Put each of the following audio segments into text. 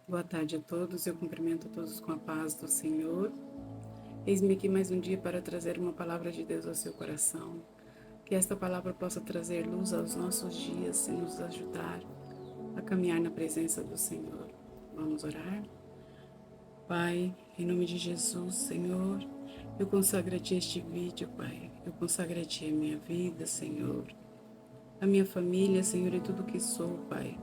Boa tarde a todos, eu cumprimento a todos com a paz do Senhor. Eis-me aqui mais um dia para trazer uma palavra de Deus ao seu coração. Que esta palavra possa trazer luz aos nossos dias e nos ajudar a caminhar na presença do Senhor. Vamos orar? Pai, em nome de Jesus, Senhor, eu consagro a Ti este vídeo, Pai. Eu consagro a Ti a minha vida, Senhor. A minha família, Senhor, e tudo que sou, Pai.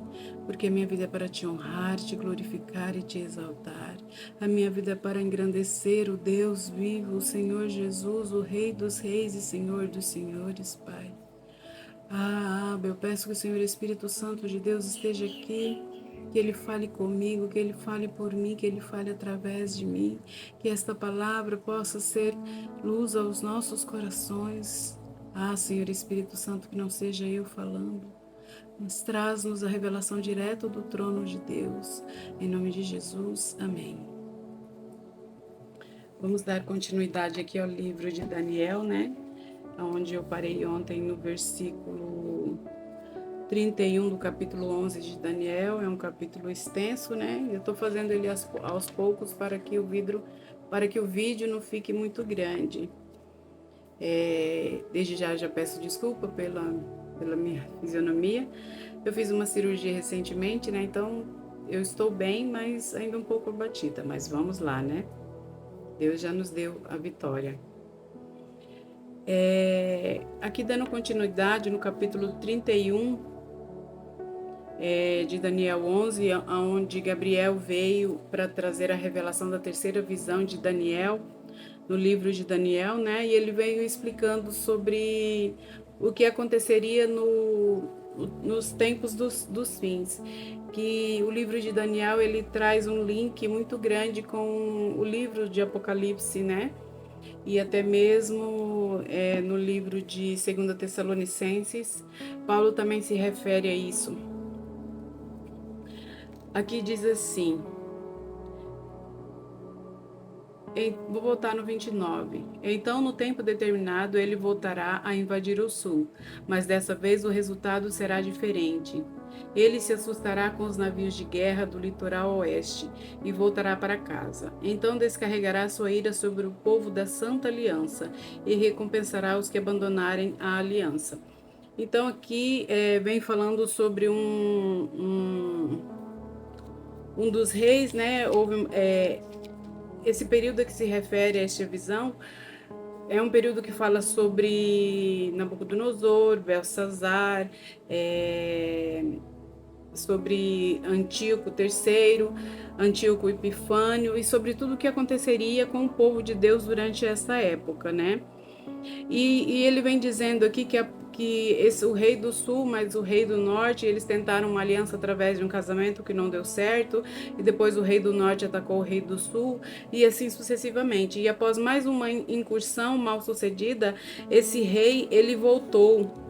Porque a minha vida é para Te honrar, Te glorificar e Te exaltar. A minha vida é para engrandecer o Deus vivo, o Senhor Jesus, o Rei dos reis e Senhor dos senhores, Pai. Abba, eu peço que o Senhor Espírito Santo de Deus esteja aqui, que Ele fale comigo, que Ele fale por mim, que Ele fale através de mim, que esta palavra possa ser luz aos nossos corações. Senhor Espírito Santo, que não seja eu falando, mas traz-nos a revelação direta do trono de Deus. Em nome de Jesus, amém. Vamos dar continuidade aqui ao livro de Daniel, né? Onde eu parei ontem no versículo 31 do capítulo 11 de Daniel. É um capítulo extenso, né? Eu estou fazendo ele aos poucos para que o vídeo não fique muito grande. Desde já peço desculpa pela minha fisionomia. Eu fiz uma cirurgia recentemente, né? Então eu estou bem, mas ainda um pouco abatida. Mas vamos lá, né? Deus já nos deu a vitória. Aqui dando continuidade no capítulo 31 de Daniel 11, onde Gabriel veio para trazer a revelação da terceira visão de Daniel, no livro de Daniel, né? E ele veio explicando sobre o que aconteceria nos tempos dos fins. Que o livro de Daniel, ele traz um link muito grande com o livro de Apocalipse, né? E até mesmo no livro de 2 Tessalonicenses, Paulo também se refere a isso. Aqui diz assim, vou voltar no 29. Então, no tempo determinado, ele voltará a invadir o sul, mas dessa vez o resultado será diferente. Ele se assustará com os navios de guerra do litoral oeste e voltará para casa. Então descarregará sua ira sobre o povo da Santa Aliança e recompensará os que abandonarem a aliança. Então aqui vem falando sobre um dos reis, né? Houve esse período a que se refere a esta visão é um período que fala sobre Nabucodonosor, Belsazar, sobre Antíoco III, Antíoco Epifânio e sobre tudo o que aconteceria com o povo de Deus durante essa época, né? E ele vem dizendo aqui o rei do sul, mas o rei do norte, eles tentaram uma aliança através de um casamento que não deu certo, e depois o rei do norte atacou o rei do sul, e assim sucessivamente. E após mais uma incursão mal sucedida, esse rei, ele voltou.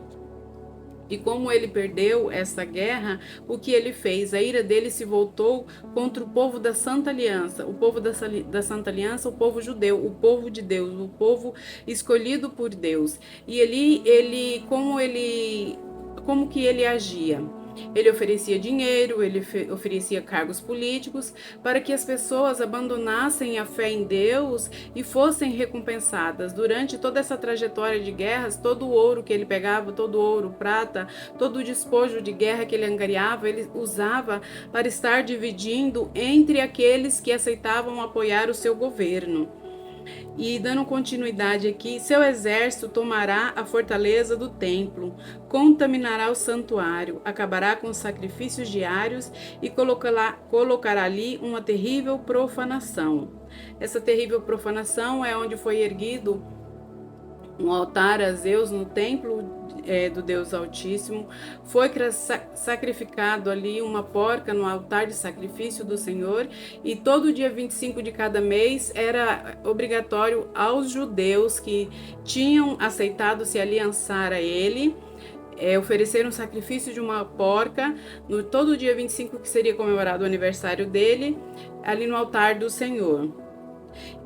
E como ele perdeu essa guerra, o que ele fez? A ira dele se voltou contra o povo da Santa Aliança, o povo da Santa Aliança, o povo judeu, o povo de Deus, o povo escolhido por Deus. E como que ele agia? Ele oferecia dinheiro, ele oferecia cargos políticos para que as pessoas abandonassem a fé em Deus e fossem recompensadas. Durante toda essa trajetória de guerras, todo o ouro que ele pegava, todo o ouro, prata, todo o despojo de guerra que ele angariava, ele usava para estar dividindo entre aqueles que aceitavam apoiar o seu governo. E dando continuidade aqui, seu exército tomará a fortaleza do templo, contaminará o santuário, acabará com os sacrifícios diários e colocará ali uma terrível profanação. Essa terrível profanação é onde foi erguido um altar a Zeus no templo do Deus Altíssimo. Foi sacrificado ali uma porca no altar de sacrifício do Senhor, e todo dia 25 de cada mês era obrigatório aos judeus que tinham aceitado se aliançar a ele, oferecer um sacrifício de uma porca no todo dia 25, que seria comemorado o aniversário dele, ali no altar do Senhor.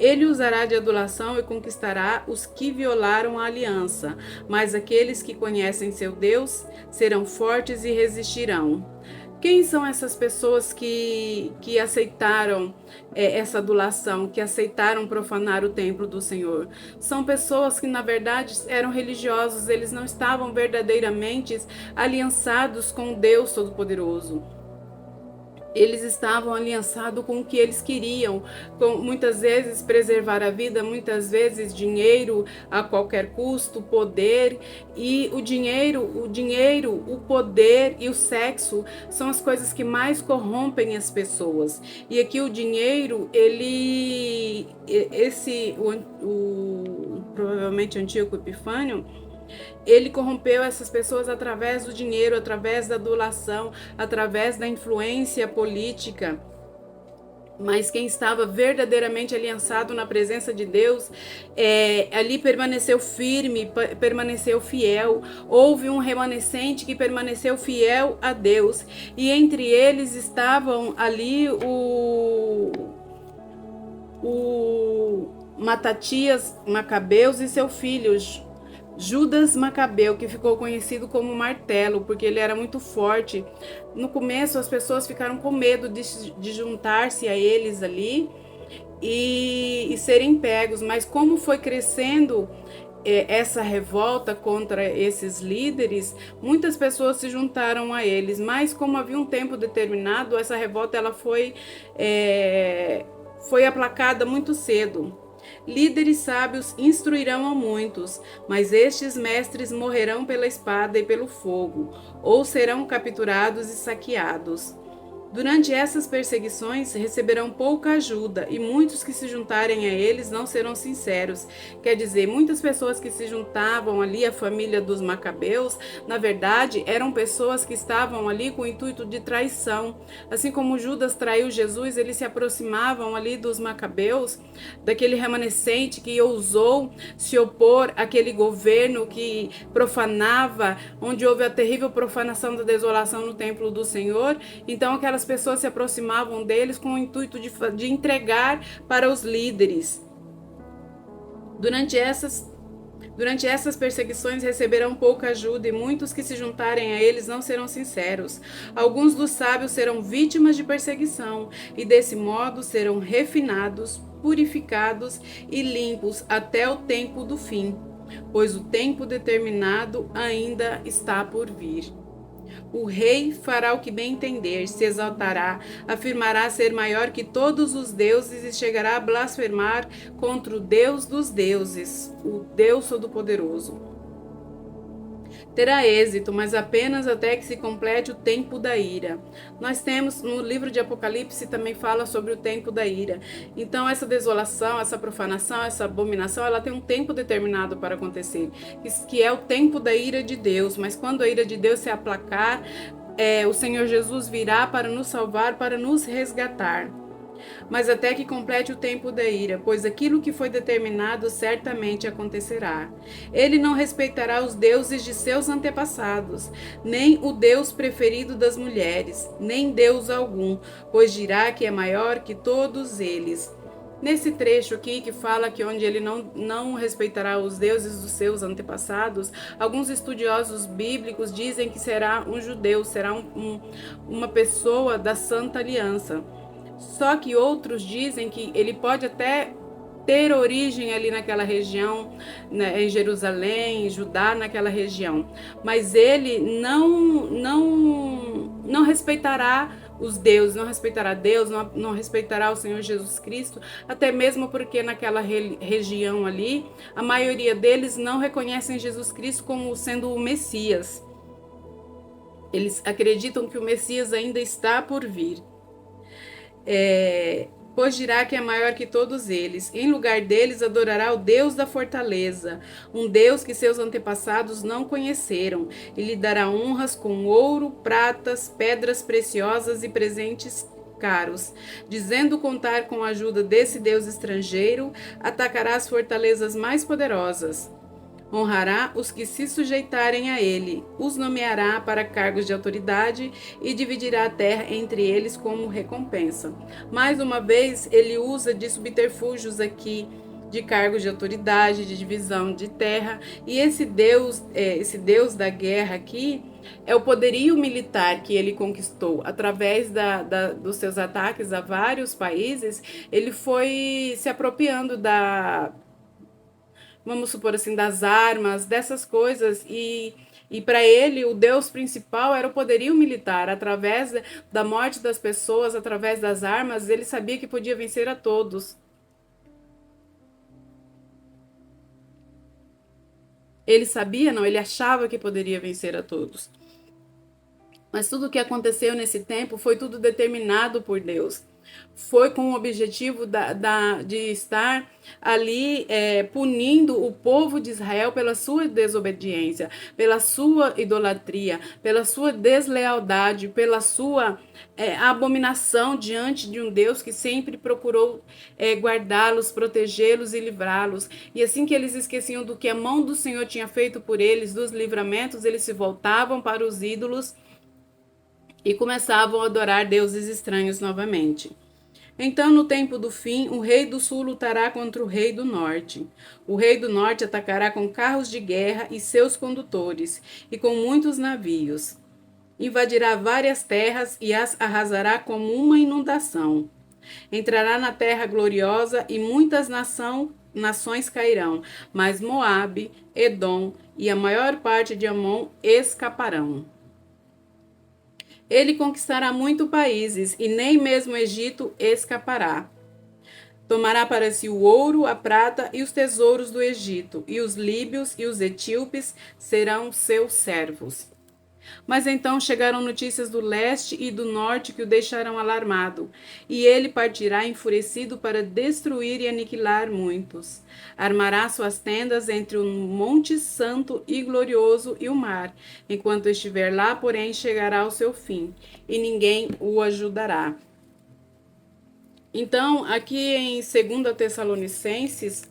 Ele usará de adulação e conquistará os que violaram a aliança, mas aqueles que conhecem seu Deus serão fortes e resistirão. Quem são essas pessoas que aceitaram essa adulação, que aceitaram profanar o templo do Senhor? São pessoas que, na verdade, eram religiosos, eles não estavam verdadeiramente aliançados com o Deus Todo-Poderoso. Eles estavam aliançados com o que eles queriam, com muitas vezes preservar a vida, muitas vezes dinheiro a qualquer custo, poder, e o dinheiro, o poder e o sexo são as coisas que mais corrompem as pessoas. E aqui o dinheiro, provavelmente Antíoco Epifânio, ele corrompeu essas pessoas através do dinheiro, através da adulação, através da influência política. Mas quem estava verdadeiramente aliançado na presença de Deus, ali permaneceu firme, permaneceu fiel. Houve um remanescente que permaneceu fiel a Deus. E entre eles estavam ali o Matatias Macabeus e seu filho Judas Macabeu, que ficou conhecido como Martelo, porque ele era muito forte. No começo, as pessoas ficaram com medo de juntar-se a eles ali e serem pegos, mas como foi crescendo essa revolta contra esses líderes, muitas pessoas se juntaram a eles, mas como havia um tempo determinado, essa revolta ela foi aplacada muito cedo. Líderes sábios instruirão a muitos, mas estes mestres morrerão pela espada e pelo fogo, ou serão capturados e saqueados. Durante essas perseguições receberão pouca ajuda, e muitos que se juntarem a eles não serão sinceros. Quer dizer, muitas pessoas que se juntavam ali à família dos Macabeus, na verdade, eram pessoas que estavam ali com o intuito de traição. Assim como Judas traiu Jesus, eles se aproximavam ali dos Macabeus, daquele remanescente que ousou se opor àquele governo que profanava, onde houve a terrível profanação da desolação no templo do Senhor. Então aquelas pessoas se aproximavam deles com o intuito de entregar para os líderes. Durante essas perseguições receberão pouca ajuda, e muitos que se juntarem a eles não serão sinceros. Alguns dos sábios serão vítimas de perseguição, e desse modo serão refinados, purificados e limpos até o tempo do fim, pois o tempo determinado ainda está por vir. O rei fará o que bem entender, se exaltará, afirmará ser maior que todos os deuses e chegará a blasfemar contra o Deus dos deuses, o Deus Todo-Poderoso. Terá êxito, mas apenas até que se complete o tempo da ira. Nós temos no livro de Apocalipse também fala sobre o tempo da ira. Então essa desolação, essa profanação, essa abominação, ela tem um tempo determinado para acontecer, que é o tempo da ira de Deus. Mas quando a ira de Deus se aplacar, o Senhor Jesus virá para nos salvar, para nos resgatar. Mas até que complete o tempo da ira, pois aquilo que foi determinado certamente acontecerá. Ele não respeitará os deuses de seus antepassados, nem o Deus preferido das mulheres, nem Deus algum, pois dirá que é maior que todos eles. Nesse trecho aqui que fala que onde ele não respeitará os deuses dos seus antepassados, alguns estudiosos bíblicos dizem que será um judeu, será uma pessoa da Santa Aliança. Só que outros dizem que ele pode até ter origem ali naquela região, né, em Jerusalém, em Judá, naquela região. Mas ele não respeitará os deuses, não respeitará Deus, não respeitará o Senhor Jesus Cristo, até mesmo porque naquela região ali, a maioria deles não reconhecem Jesus Cristo como sendo o Messias. Eles acreditam que o Messias ainda está por vir. Pois dirá que é maior que todos eles. Em lugar deles adorará o Deus da fortaleza, um Deus que seus antepassados não conheceram, e lhe dará honras com ouro, pratas, pedras preciosas e presentes caros. Dizendo contar com a ajuda desse Deus estrangeiro, atacará as fortalezas mais poderosas. Honrará os que se sujeitarem a ele, os nomeará para cargos de autoridade e dividirá a terra entre eles como recompensa. Mais uma vez, ele usa de subterfúgios aqui de cargos de autoridade, de divisão de terra. E esse Deus da guerra aqui, é o poderio militar que ele conquistou através dos seus ataques a vários países. Ele foi se apropriando vamos supor assim, das armas, dessas coisas, e para ele o Deus principal era o poderio militar. Através da morte das pessoas, através das armas, ele sabia que podia vencer a todos. Ele sabia, não, ele achava que poderia vencer a todos. Mas tudo o que aconteceu nesse tempo foi tudo determinado por Deus. Foi com o objetivo de estar ali punindo o povo de Israel pela sua desobediência, pela sua idolatria, pela sua deslealdade, pela sua abominação diante de um Deus que sempre procurou guardá-los, protegê-los e livrá-los. E assim que eles esqueciam do que a mão do Senhor tinha feito por eles, dos livramentos, eles se voltavam para os ídolos e começavam a adorar deuses estranhos novamente. Então, no tempo do fim, o rei do sul lutará contra o rei do norte. O rei do norte atacará com carros de guerra e seus condutores, e com muitos navios. Invadirá várias terras e as arrasará como uma inundação. Entrará na terra gloriosa e muitas nações cairão, mas Moabe, Edom e a maior parte de Amon escaparão. Ele conquistará muitos países, e nem mesmo o Egito escapará. Tomará para si o ouro, a prata e os tesouros do Egito, e os líbios e os etíopes serão seus servos. Mas então chegaram notícias do leste e do norte que o deixarão alarmado, e ele partirá enfurecido para destruir e aniquilar muitos. Armará suas tendas entre o monte santo e glorioso e o mar. Enquanto estiver lá, porém, chegará ao seu fim, e ninguém o ajudará. Então, aqui em 2 Tessalonicenses,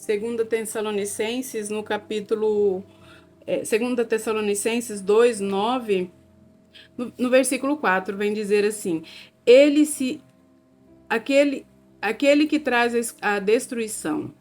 2 Tessalonicenses, no capítulo 2 Tessalonicenses 2, 9, no versículo 4, vem dizer assim: aquele que traz a destruição.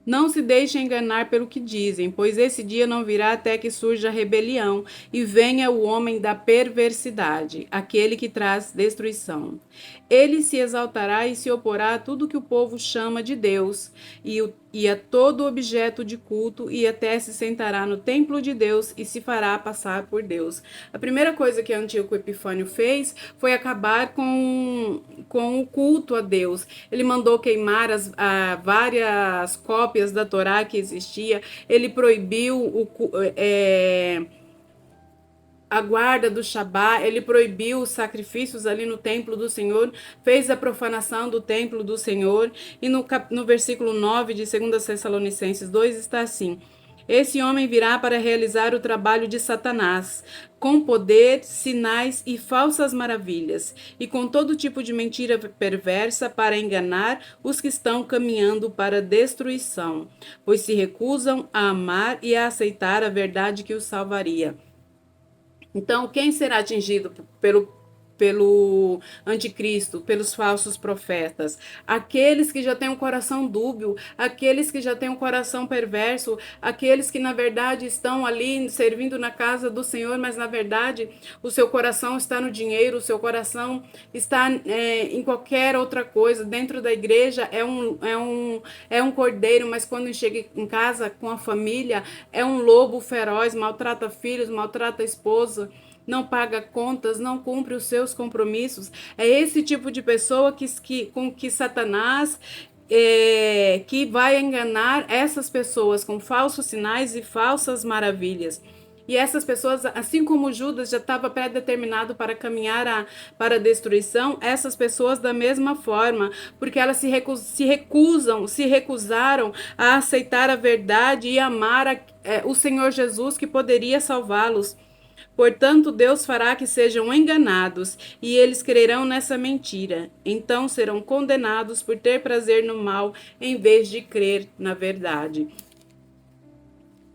Não se deixe enganar pelo que dizem, pois esse dia não virá até que surja a rebelião e venha o homem da perversidade, aquele que traz destruição. Ele se exaltará e se oporá a tudo que o povo chama de Deus e a todo objeto de culto, e até se sentará no templo de Deus e se fará passar por Deus. A primeira coisa que Antíoco Epifânio fez foi acabar com o culto a Deus. Ele mandou queimar várias cópias da Torá que existia. Ele proibiu a guarda do Shabá, ele proibiu os sacrifícios ali no templo do Senhor, fez a profanação do templo do Senhor, e no versículo 9 de 2 Tessalonicenses 2 está assim: esse homem virá para realizar o trabalho de Satanás, com poder, sinais e falsas maravilhas, e com todo tipo de mentira perversa para enganar os que estão caminhando para a destruição, pois se recusam a amar e a aceitar a verdade que os salvaria. Então, quem será atingido pelo anticristo, pelos falsos profetas? Aqueles que já têm um coração dúbio, aqueles que já têm um coração perverso, aqueles que na verdade estão ali servindo na casa do Senhor, mas na verdade o seu coração está no dinheiro, o seu coração está em qualquer outra coisa. Dentro da igreja é um cordeiro, mas quando chega em casa com a família é um lobo feroz, maltrata filhos, maltrata a esposa, não paga contas, não cumpre os seus compromissos. É esse tipo de pessoa com que Satanás que vai enganar essas pessoas com falsos sinais e falsas maravilhas. E essas pessoas, assim como Judas já estava pré-determinado para caminhar para a destruição, essas pessoas da mesma forma, porque elas se recusaram a aceitar a verdade e amar o Senhor Jesus, que poderia salvá-los. Portanto, Deus fará que sejam enganados, e eles crerão nessa mentira. Então serão condenados por ter prazer no mal, em vez de crer na verdade.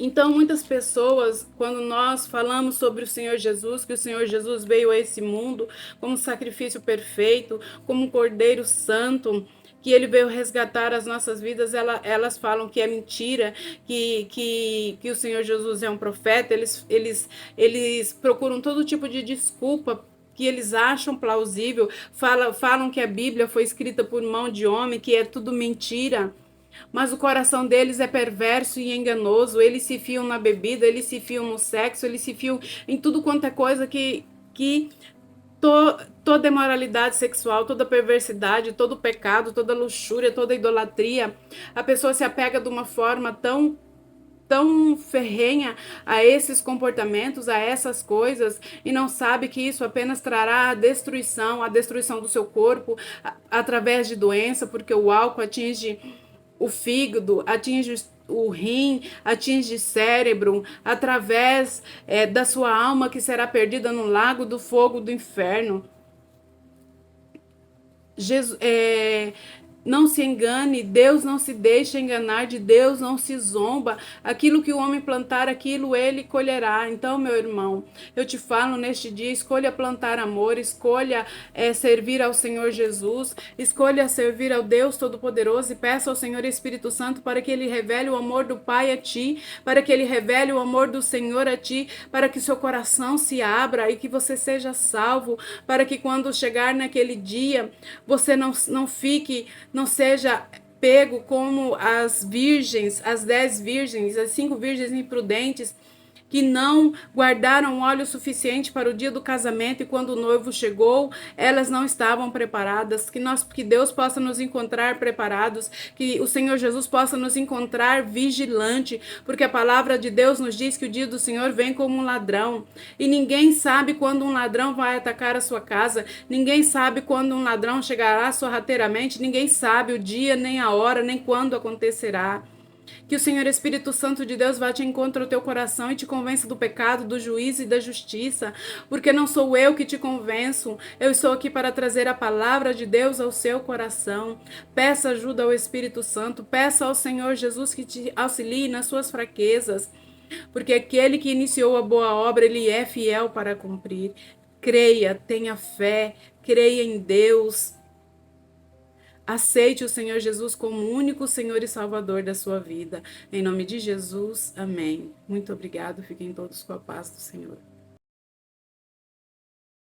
Então, muitas pessoas, quando nós falamos sobre o Senhor Jesus, que o Senhor Jesus veio a esse mundo como sacrifício perfeito, como um Cordeiro Santo, que ele veio resgatar as nossas vidas, elas falam que é mentira, que o Senhor Jesus é um profeta, eles procuram todo tipo de desculpa que eles acham plausível, falam que a Bíblia foi escrita por mão de homem, que é tudo mentira. Mas o coração deles é perverso e enganoso. Eles se fiam na bebida, eles se fiam no sexo, eles se fiam em tudo quanto é coisa que toda imoralidade sexual, toda perversidade, todo pecado, toda luxúria, toda idolatria. A pessoa se apega de uma forma tão ferrenha a esses comportamentos, a essas coisas, e não sabe que isso apenas trará a destruição do seu corpo através de doença, porque o álcool atinge o fígado, atinge o rim, atinge o cérebro, através da sua alma que será perdida no lago do fogo do inferno. Jesus, não se engane, Deus não se deixa enganar, de Deus não se zomba. Aquilo que o homem plantar, aquilo ele colherá. Então, meu irmão, eu te falo neste dia, escolha plantar amor, escolha servir ao Senhor Jesus, escolha servir ao Deus Todo-Poderoso e peça ao Senhor Espírito Santo para que ele revele o amor do Pai a ti, para que ele revele o amor do Senhor a ti, para que seu coração se abra e que você seja salvo, para que quando chegar naquele dia, você não fique, não seja pego como as virgens, as 10 virgens, as 5 virgens imprudentes, que não guardaram óleo suficiente para o dia do casamento e quando o noivo chegou, elas não estavam preparadas. Que Deus possa nos encontrar preparados, que o Senhor Jesus possa nos encontrar vigilante, porque a palavra de Deus nos diz que o dia do Senhor vem como um ladrão. E ninguém sabe quando um ladrão vai atacar a sua casa, ninguém sabe quando um ladrão chegará sorrateiramente, ninguém sabe o dia, nem a hora, nem quando acontecerá. Que o Senhor Espírito Santo de Deus vá te encontrar o teu coração e te convença do pecado, do juízo e da justiça, porque não sou eu que te convenço, eu estou aqui para trazer a palavra de Deus ao seu coração. Peça ajuda ao Espírito Santo, peça ao Senhor Jesus que te auxilie nas suas fraquezas, porque aquele que iniciou a boa obra, ele é fiel para cumprir. Creia, tenha fé, creia em Deus. Aceite o Senhor Jesus como o único Senhor e Salvador da sua vida. Em nome de Jesus, amém. Muito obrigado. Fiquem todos com a paz do Senhor.